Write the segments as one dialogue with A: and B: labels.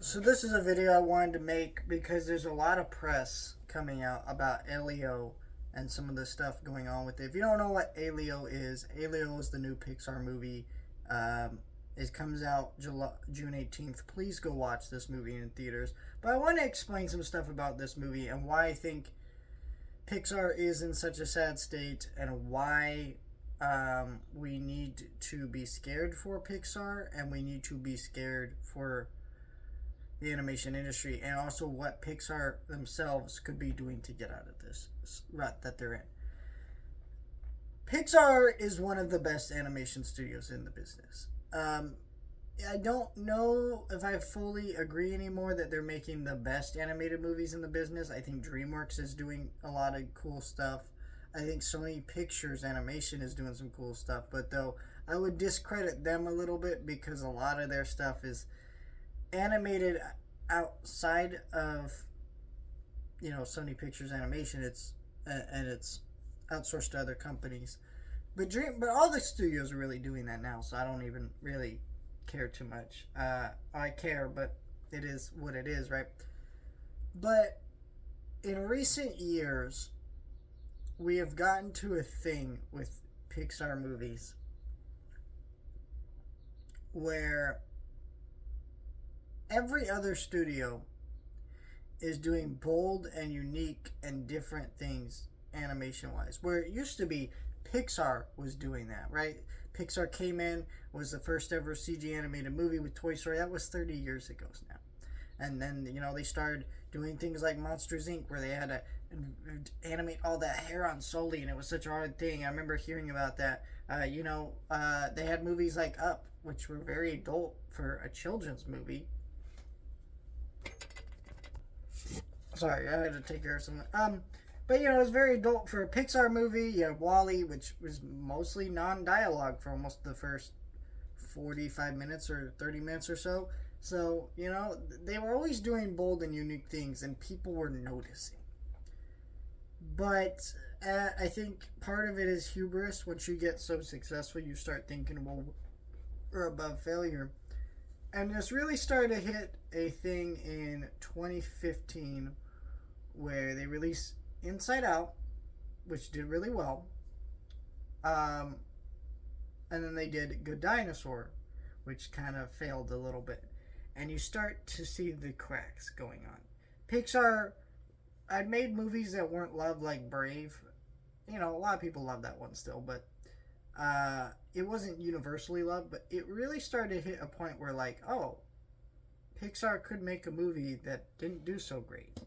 A: So this is a video I wanted to make because there's a lot of press coming out about Elio and some of the stuff going on with it. If you don't know what Elio is the new Pixar movie. It comes out June 18th. Please go watch this movie in theaters. But I want to explain some stuff about this movie and why I think Pixar is in such a sad state and why we need to be scared for Pixar and we need to be scared for the animation industry, and also what Pixar themselves could be doing to get out of this rut that they're in. Pixar is one of the best animation studios in the business. I don't know if I fully agree anymore that they're making the best animated movies in the business. I think DreamWorks is doing a lot of cool stuff. I think Sony Pictures Animation is doing some cool stuff, but though I would discredit them a little bit because a lot of their stuff is animated outside of Sony Pictures Animation. It's outsourced to other companies, but all the studios are really doing that now, so I don't even really care too much. I care, but it is what it is, right? But in recent years we have gotten to a thing with Pixar movies where every other studio is doing bold and unique and different things animation wise. Where it used to be Pixar was doing that, right? Pixar came in, was the first ever CG animated movie with Toy Story. That was 30 years ago now. And then, they started doing things like Monsters Inc., where they had to animate all that hair on Sully, and it was such a hard thing. I remember hearing about that. They had movies like Up, which were very adult for a children's movie. Sorry, I had to take care of something. But it was very adult for a Pixar movie. You had Wall-E, which was mostly non-dialogue for almost the first 45 minutes or 30 minutes or so. So, they were always doing bold and unique things, and people were noticing. But I think part of it is hubris. Once you get so successful, you start thinking, well, we're above failure. And this really started to hit a thing in 2015 where they released Inside Out, which did really well. And then they did Good Dinosaur, which kind of failed a little bit. And you start to see the cracks going on. Pixar had made movies that weren't loved, like Brave. A lot of people love that one still, but it wasn't universally loved. But it really started to hit a point where, Pixar could make a movie that didn't do so great.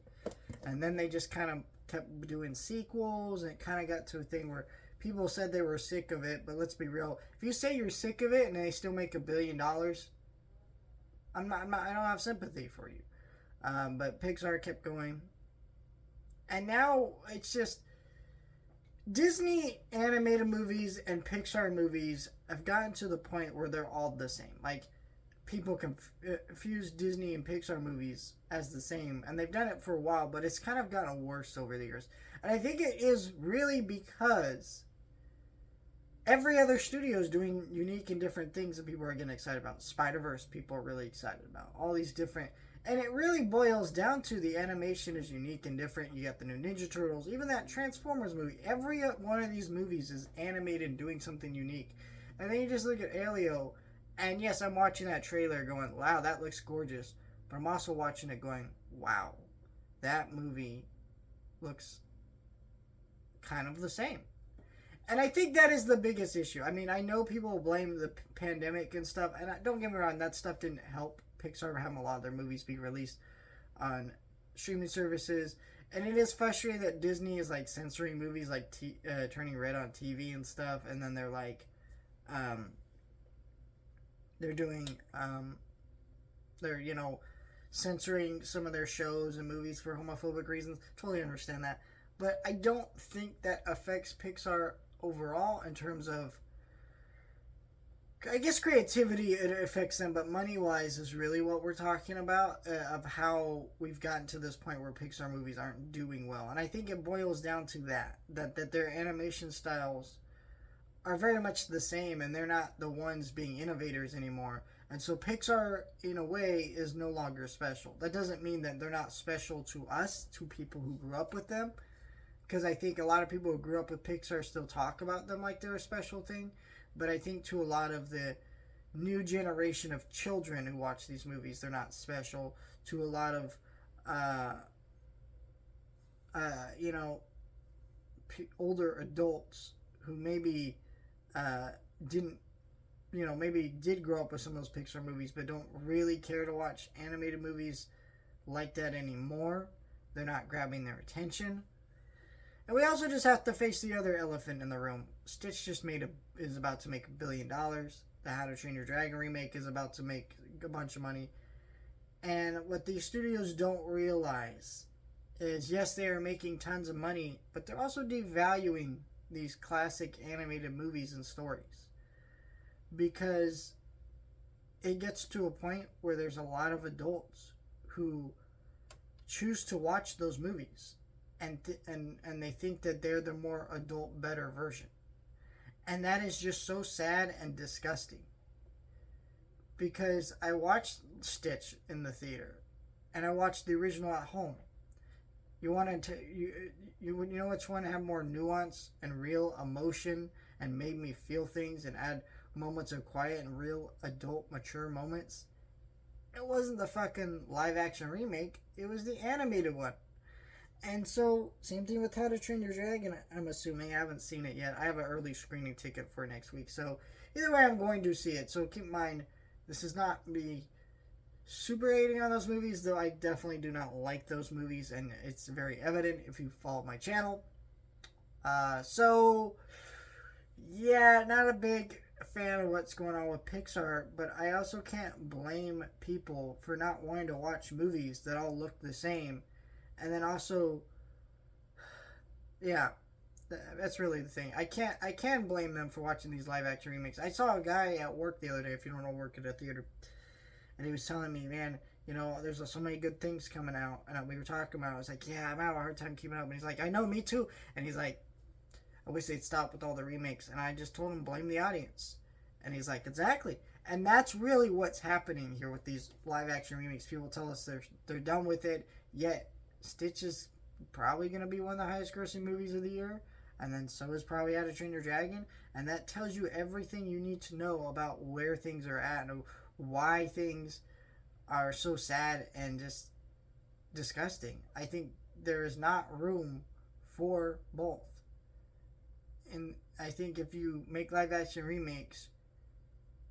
A: And then they just kind of kept doing sequels, and it kind of got to a thing where people said they were sick of it. But let's be real. If you say you're sick of it and they still make $1 billion, I don't have sympathy for you. But Pixar kept going. And now it's just Disney animated movies and Pixar movies have gotten to the point where they're all the same. Like, people confuse Disney and Pixar movies as the same, and they've done it for a while, but it's kind of gotten worse over the years. And I think it is really because every other studio is doing unique and different things that people are getting excited about. Spider-Verse, people are really excited about. All these different... And it really boils down to the animation is unique and different. You got the new Ninja Turtles, even that Transformers movie. Every one of these movies is animated and doing something unique. And then you just look at Elio, and yes, I'm watching that trailer going, wow, that looks gorgeous. But I'm also watching it going, wow, that movie looks kind of the same. And I think that is the biggest issue. I mean, I know people blame the pandemic and stuff, and don't get me wrong, that stuff didn't help Pixar having a lot of their movies be released on streaming services. And it is frustrating that Disney is censoring movies Turning Red on TV and stuff, and then they're they're doing they're censoring some of their shows and movies for homophobic reasons. Totally understand that, but I don't think that affects Pixar overall in terms of, I guess, creativity. It affects them, but money wise is really what we're talking about, of how we've gotten to this point where Pixar movies aren't doing well. And I think it boils down to that their animation styles are very much the same, and they're not the ones being innovators anymore. And so Pixar, in a way, is no longer special. That doesn't mean that they're not special to us, to people who grew up with them. Because I think a lot of people who grew up with Pixar still talk about them like they're a special thing. But I think to a lot of the new generation of children who watch these movies, they're not special. To a lot of, you know, older adults who maybe didn't, you know, maybe did grow up with some of those Pixar movies, but don't really care to watch animated movies like that anymore. They're not grabbing their attention. And we also just have to face the other elephant in the room. Stitch just is about to make $1 billion. The How to Train Your Dragon remake is about to make a bunch of money. And what these studios don't realize is, yes, they are making tons of money, but they're also devaluing these classic animated movies and stories. Because it gets to a point where there's a lot of adults who choose to watch those movies. And they think that they're the more adult, better version. And that is just so sad and disgusting. Because I watched Stitch in the theater. And I watched the original at home. You know which one had more nuance and real emotion and made me feel things and add moments of quiet and real adult mature moments? It wasn't the fucking live action remake. It was the animated one. And so, same thing with How to Train Your Dragon, I'm assuming. I haven't seen it yet. I have an early screening ticket for next week. So, either way, I'm going to see it. So, keep in mind, this is not me super hating on those movies, though I definitely do not like those movies. And it's very evident if you follow my channel. So, yeah, not a big fan of what's going on with Pixar. But I also can't blame people for not wanting to watch movies that all look the same. And then also, yeah, that's really the thing. I can't blame them for watching these live action remakes. I saw a guy at work the other day, if you don't know, work at a theater, and he was telling me, man, you know, there's so many good things coming out. And we were talking about it. I was like, yeah, I'm having a hard time keeping up. And he's like, I know, me too. And he's like, I wish they'd stop with all the remakes. And I just told him, blame the audience. And he's like, exactly. And that's really what's happening here with these live action remakes. People tell us they're done with it, yet Stitch is probably going to be one of the highest grossing movies of the year. And then so is probably How to Train Your Dragon. And that tells you everything you need to know about where things are at and why things are so sad and just disgusting. I think there is not room for both. And I think if you make live action remakes,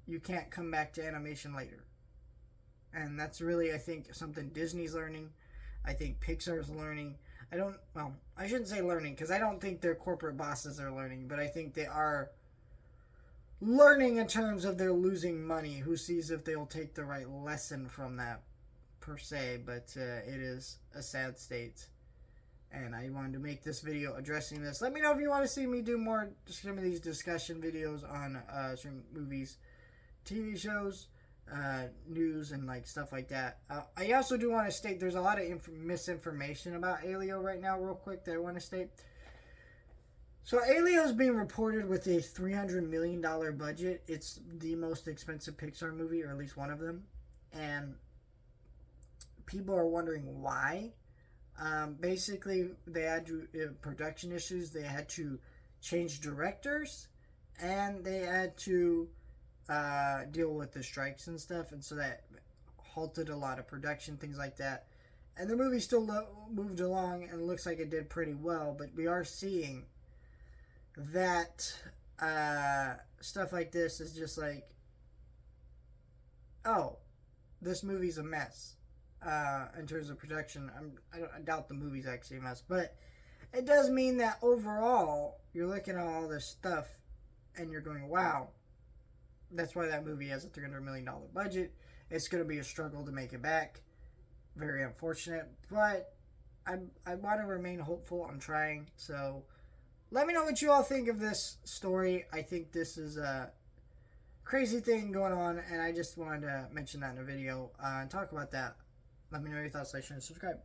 A: you can't come back to animation later. And that's really, I think, something Disney's learning. I think Pixar's learning. I shouldn't say learning, because I don't think their corporate bosses are learning, but I think they are learning in terms of they're losing money. Who sees if they'll take the right lesson from that, per se, but it is a sad state. And I wanted to make this video addressing this. Let me know if you want to see me do more, some of these discussion videos on certain movies, TV shows, news, and like stuff like that. I also do want to state there's a lot of misinformation about Alio right now, real quick, that I want to state. So Alio is being reported with a $300 million budget. It's the most expensive Pixar movie, or at least one of them, and people are wondering why. Basically, they had production issues. They had to change directors, and they had to deal with the strikes and stuff, and so that halted a lot of production, things like that. And the movie still moved along and looks like it did pretty well, but we are seeing that stuff like this is just like, oh, this movie's a mess in terms of production. I doubt the movie's actually a mess, but it does mean that overall you're looking at all this stuff and you're going, wow, that's why that movie has a $300 million budget. It's going to be a struggle to make it back. Very unfortunate, but I want to remain hopeful. I'm trying. So let me know what you all think of this story. I think this is a crazy thing going on, and I just wanted to mention that in a video and talk about that. Let me know your thoughts, like, share, and subscribe.